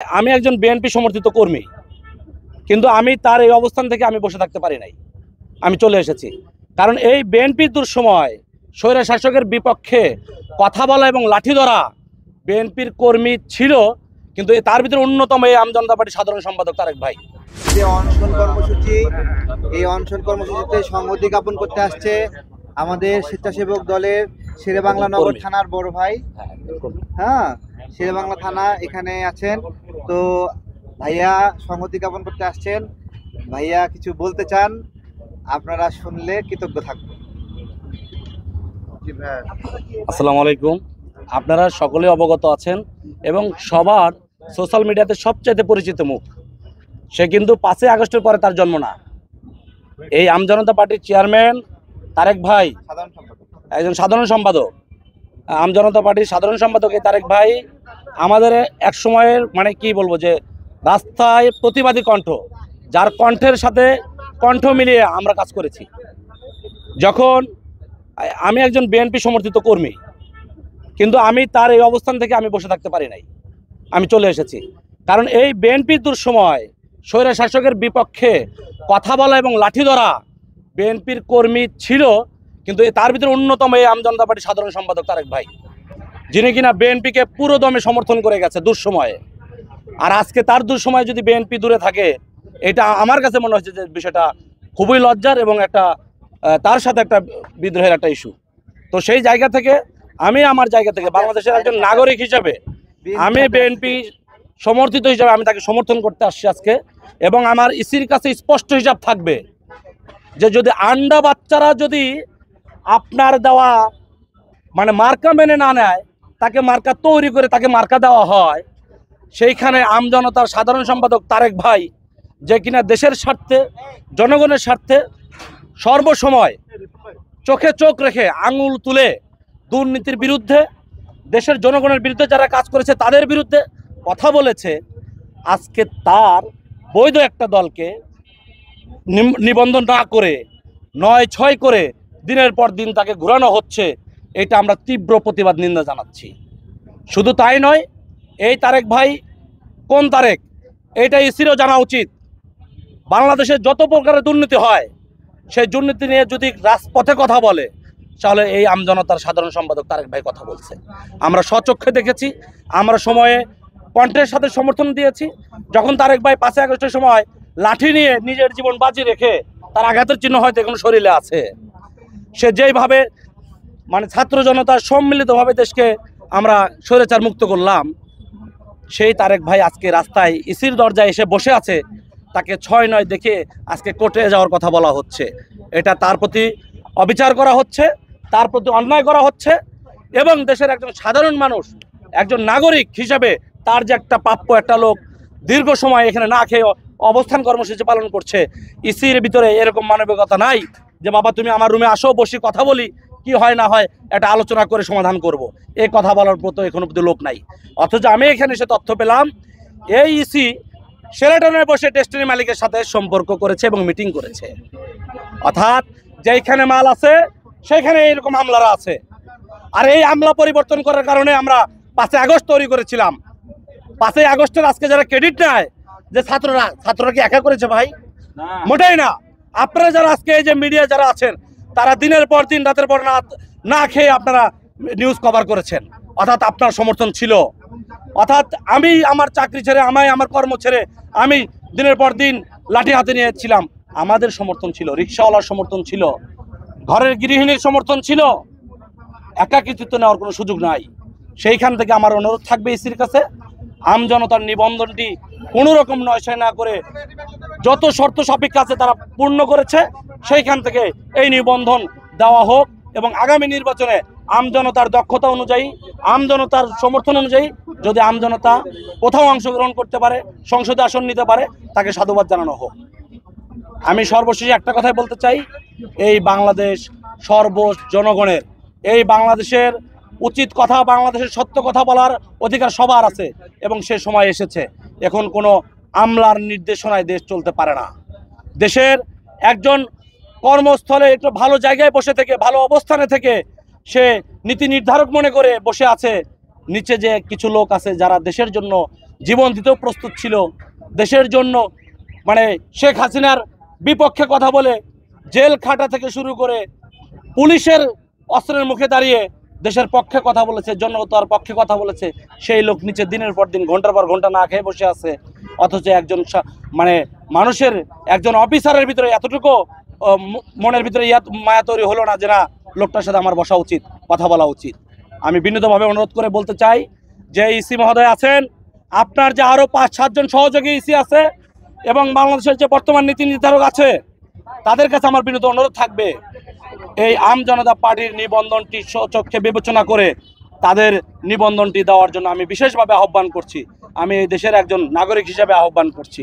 আমি একজন বিএনপি সমর্থিত কর্মী, কিন্তু আমি তার এই অবস্থান থেকে আমি বসে থাকতে পারি নাই। আমি চলে এসেছি, কারণ এই বিএনপির দুঃসময় স্বৈর শাসকের বিপক্ষে কথা বলা এবং লাঠি ধরা বিএনপির কর্মী ছিল, কিন্তু তার ভিতরে অন্যতম এই আম জনতা পার্টির সাধারণ সম্পাদক তারেক ভাই। যে অনশন কর্মসূচি, এই অনশন কর্মসূচিতে সংহতি জ্ঞাপন করতে আসছে আমাদের স্বেচ্ছাসেবক দলের শেরেবাংলা নগর থানার বড় ভাই। হ্যাঁ, শেরেবাংলা থানা এখানে আছেন। তো ভাইয়া সংহতি জ্ঞাপন করতে আসছেন, ভাইয়া কিছু বলতে চান, আপনারা শুনলে কৃতজ্ঞ থাকবো। আসসালামু আলাইকুম। আপনারা সকলে অবগত আছেন এবং সবার সোশ্যাল মিডিয়াতে সবচাইতে পরিচিত মুখ। সে কিন্তু 5ই আগস্টের পরে তার জন্ম না। এই আম জনতা পার্টির চেয়ারম্যান তারেক ভাই একজন সাধারণ সম্পাদক, আম জনতা পার্টির সাধারণ সম্পাদক এই তারেক ভাই আমাদের এক সময়ের মানে কি বলবো যে রাস্তায় প্রতিবাদী কণ্ঠ, যার কণ্ঠের সাথে কণ্ঠ মিলিয়ে আমরা কাজ করেছি। যখন আমি একজন বিএনপি সমর্থিত কর্মী, কিন্তু আমি তার এই অবস্থান থেকে আমি বসে থাকতে পারি নাই। আমি চলে এসেছি, কারণ এই বিএনপির দুঃসময় স্বৈর শাসকের বিপক্ষে কথা বলা এবং লাঠি ধরা বিএনপির কর্মী ছিল, কিন্তু তার ভিতরে অন্যতম এই আম জনতা পার্টির সাধারণ সম্পাদক তারেক ভাই, যিনি কিনা বিএনপিকে পুরো দমে সমর্থন করে গেছে দুঃসময়ে। আর আজকে তার দুঃসময়ে যদি বিএনপি দূরে থাকে, এটা আমার কাছে মনে হচ্ছে যে বিষয়টা খুবই লজ্জার এবং একটা তার সাথে একটা বিদ্রোহের একটা ইস্যু। তো সেই জায়গা থেকে আমি আমার জায়গা থেকে বাংলাদেশের একজন নাগরিক হিসেবে আমি বিএনপি সমর্থিত হিসাবে আমি তাকে সমর্থন করতে আসছি আজকে। এবং আমার ইসির কাছে স্পষ্ট হিসাব থাকবে যে যদি আন্ডা বাচ্চারা যদি আপনার দেওয়া মানে মার্কা মেনে না নেয়, তাকে মার্কা তৈরি করে তাকে মার্কা দেওয়া হয়, সেইখানে আমজনতার সাধারণ সম্পাদক তারেক ভাই, যে কিনা দেশের স্বার্থে জনগণের স্বার্থে সর্বসময় চোখে চোখ রেখে আঙুল তুলে দুর্নীতির বিরুদ্ধে, দেশের জনগণের বিরুদ্ধে যারা কাজ করেছে তাদের বিরুদ্ধে কথা বলেছে, আজকে তার বৈধ একটা দলকে নিবন্ধন না করে 9-6 করে দিনের পর দিন তাকে ঘোরানো হচ্ছে। এটা আমরা তীব্র প্রতিবাদ নিন্দা জানাচ্ছি। শুধু তাই নয়, এই তারেক ভাই কোন তারেক এটা ইসিরও জানা উচিত। বাংলাদেশে যত প্রকারের দুর্নীতি হয়, সেই দুর্নীতি নিয়ে যদি রাজপথে কথা বলে, তাহলে এই আমজনতার সাধারণ সম্পাদক তারেক ভাই কথা বলছে। আমরা স্বচক্ষে দেখেছি, আমরা সময়ে কণ্ঠের সাথে সমর্থন দিয়েছি। যখন তারেক ভাই 5ই আগস্টের সময় লাঠি নিয়ে নিজের জীবন বাজি রেখে, তার আঘাতের চিহ্ন হয়তো এখন শরীরে আছে, সে যেইভাবে মানে ছাত্র জনতার সম্মিলিতভাবে দেশকে আমরা স্বৈরাচার মুক্ত করলাম, সেই তারেক ভাই আজকে রাস্তায় ইসির দরজায় এসে বসে আছে। তাকে 6-9 দেখে আজকে কোর্টে যাওয়ার কথা বলা হচ্ছে। এটা তার প্রতি অবিচার করা হচ্ছে, তার প্রতি অন্যায় করা হচ্ছে। এবং দেশের একজন সাধারণ মানুষ, একজন নাগরিক হিসাবে তার যে একটা প্রাপ্য, একটা লোক দীর্ঘ সময় এখানে না খেয়ে অবস্থান কর্মসূচি পালন করছে, ইসির ভিতরে এরকম মানবিকতা নাই যে বাবা তুমি আমার রুমে আসো, বসি কথা বলি, কি হয় না হয় এটা আলোচনা করে সমাধান করব, এই কথা বলার মতো এখন অব্দি লোক নাই। অথচ আমি এখানে এসে তথ্য পেলাম এই ইসি শেরাটনে বসে ডেস্টিনি মালিকের সাথে সম্পর্ক করেছে এবং মিটিং করেছে। অর্থাৎ যেখানে মাল আছে সেখানে এরকম আমলারা আছে। আর এই আমলা পরিবর্তন করার কারণে আমরা 5ই আগস্ট তৈরি করেছিলাম। 5ই আগস্টের আজকে যারা ক্রেডিট নেয় যে ছাত্ররা কি একা করেছে ভাই? মোটেই না। আপনারা যারা আজকে এই যে মিডিয়া যারা আছেন, তারা দিনের পর দিন রাতের পর রাত না খেয়ে আপনারা নিউজ কভার করেছেন। অর্থাৎ আপনার সমর্থন ছিল। অর্থাৎ আমি আমার চাকরি ছেড়ে, আমার কর্ম ছেড়ে আমি দিনের পর দিন লাঠি হাতে নিয়েছিলাম, আমাদের সমর্থন ছিল, রিক্সাওয়ালার সমর্থন ছিল, ঘরের গৃহিণীর সমর্থন ছিল। একাকিত্ব নেওয়ার কোনো সুযোগ নাই। সেইখান থেকে আমার অনুরোধ থাকবে ইসির কাছে, আম জনতার নিবন্ধনটি কোনো রকম নয়ছয় না করে যত শর্ত সাপেক্ষ আছে তারা পূর্ণ করেছে, সেইখান থেকে এই নিবন্ধন দেওয়া হোক। এবং আগামী নির্বাচনে আমজনতার দক্ষতা অনুযায়ী, আমজনতার সমর্থন অনুযায়ী যদি আমজনতা কোথাও অংশগ্রহণ করতে পারে, সংসদে আসন নিতে পারে, তাকে সাধুবাদ জানানো হোক। আমি সর্বশেষে একটা কথাই বলতে চাই, এই বাংলাদেশ জনগণের, এই বাংলাদেশের উচিত কথা, বাংলাদেশের সত্য কথা বলার অধিকার সবার আছে এবং সে সময় এসেছে। এখন কোনো আমলার নির্দেশনায় দেশ চলতে পারে না। দেশের একজন কর্মস্থলে একটু ভালো জায়গায় বসে থেকে, ভালো অবস্থানে থেকে সে নীতি নির্ধারক মনে করে বসে আছে, নিচে যে কিছু লোক আছে যারা দেশের জন্য জীবন দিতেও প্রস্তুত ছিল দেশের জন্য। মানে শেখ হাসিনার বিপক্ষে কথা বলে জেল খাটা থেকে শুরু করে পুলিশের অস্ত্রের মুখে দাঁড়িয়ে দেশের পক্ষে কথা বলেছে, জনতার পক্ষে কথা বলেছে। সেই লোক নিচে দিনের পর দিন ঘন্টার পর ঘন্টা না খেয়ে বসে আছে, অথচ একজন মানে মানুষের একজন অফিসারের ভিতরে এতটুকু মনের ভিতরে মায়া তৈরি হলো না যে না, লোকটার সাথে আমার বসা উচিত, কথা বলা উচিত। আমি বিনীতভাবে অনুরোধ করে বলতে চাই যে ইসি মহোদয় আছেন, আপনার যে আরও ৫-৭ জন সহযোগী ইসি আছে এবং বাংলাদেশের যে বর্তমান নীতি নির্ধারক আছে, তাদের কাছে আমার বিনীত অনুরোধ থাকবে এই আম জনতা পার্টির নিবন্ধনটি স্বচক্ষে বিবেচনা করে তাদের নিবন্ধনটি দেওয়ার জন্য আমি বিশেষভাবে আহ্বান করছি। আমি এই দেশের একজন নাগরিক হিসেবে আহ্বান করছি।